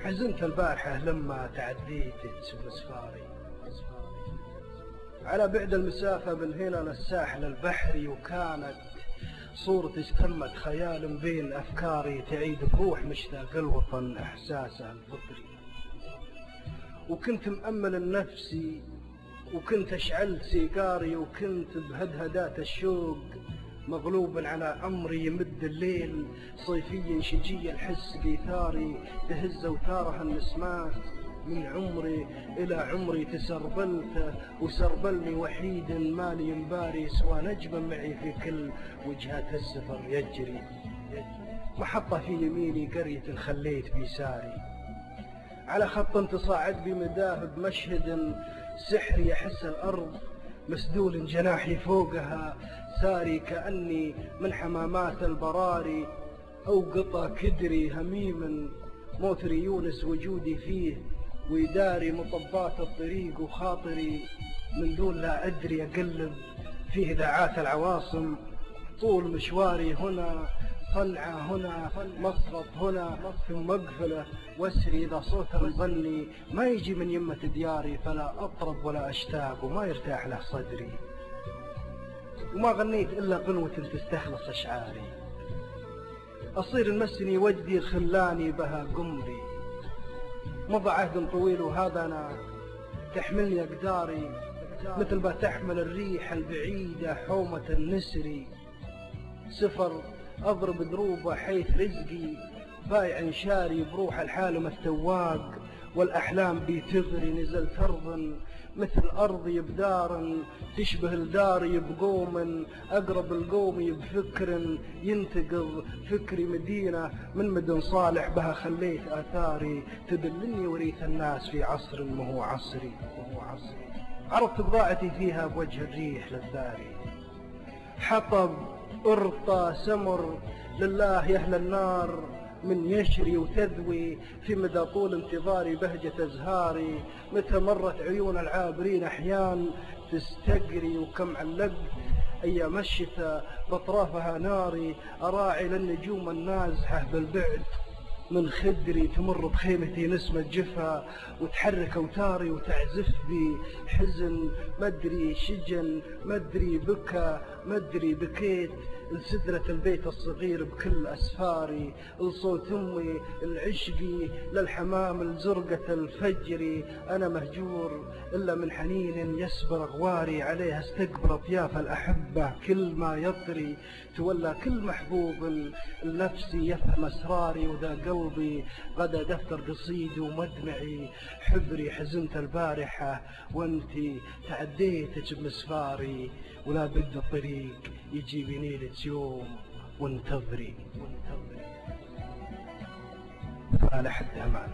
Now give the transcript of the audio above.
حزنت البارحة لما تعديت بسفاري على بعد المسافة من هنا للساحل البحري، وكانت صورتي تمت خيال بين أفكاري تعيد بروح مشتاق الوطن إحساسه الفطري. وكنت مأمل لنفسي وكنت أشعلت سيجاري، وكنت بهدهدات الشوق مغلوب على أمري يمد الليل صيفيا شجيا حس قيثاري تهز أوتارها النسمات من عمري إلى عمري تسربلته وسربلني وحيد مالي ينباري سوى نجما معي في كل وجهات السفر يجري. محطة في يميني قرية خليت بيساري على خط تصاعد بمداه بمشهد سحري يحس الأرض مسدول جناحي فوقها ساري كأني من حمامات البراري أو قطع كدري هميم موتري يونس وجودي فيه ويداري مطبات الطريق وخاطري من دون لا أدري أقلب فيه ذاعات العواصم طول مشواري هنا صنعة هنا مسقط هنا ثم مقفلة واسري إذا صوت الظني ما يجي من يمة دياري فلا أطرب ولا أشتاق وما يرتاح له صدري وما غنيت إلا قنوة تستخلص أشعاري أصير المسني وجدي الخلاني بها قمري مضى عهد طويل وهذا أنا تحملني أقداري مثل ما تحمل الريح البعيدة حومة النسري سفر أضرب دروبه حيث رزقي بايع شاري بروح الحالم التواق والأحلام بي تغري نزلت أرضا مثل أرضي بدار تشبه الدار بقوم أقرب القوم بفكر ينتقض فكري مدينة من مدن صالح بها خليت آثاري تدلني وريث الناس في عصر مهو عصري عرضت بضاعتي فيها بوجه الريح للثاري حطب أرطى سمر لله يا أهل النار من يشري وتذوي في مدى طول انتظاري بهجة أزهاري متى مرت عيون العابرين أحيان تستقري وكم علقت أيام الشتاء بأطرافها ناري أراعي للنجوم النازحة بالبعد من خدري تمر بخيمتي نسمة جفا وتحرك أوتاري وتعزف بي حزن مدري شجن مدري بكى مدري بكيت لسدرة البيت الصغير بكل أسفاري لصوت أمي العشقي للحمام الزرقة الفجري أنا مهجور إلا من حنين يسبر أغواري عليها استقبل أطياف الأحبة كل ما يطري تولى كل محبوب لنفسي يفهم أسراري وذا قلبي غدا دفتر قصيد ومدمعي حبري حزنت البارحة وانتي تعديتك بمسفاري ولا بد الطريق يجي بنيلة يوم وانتظري فلا حد أمان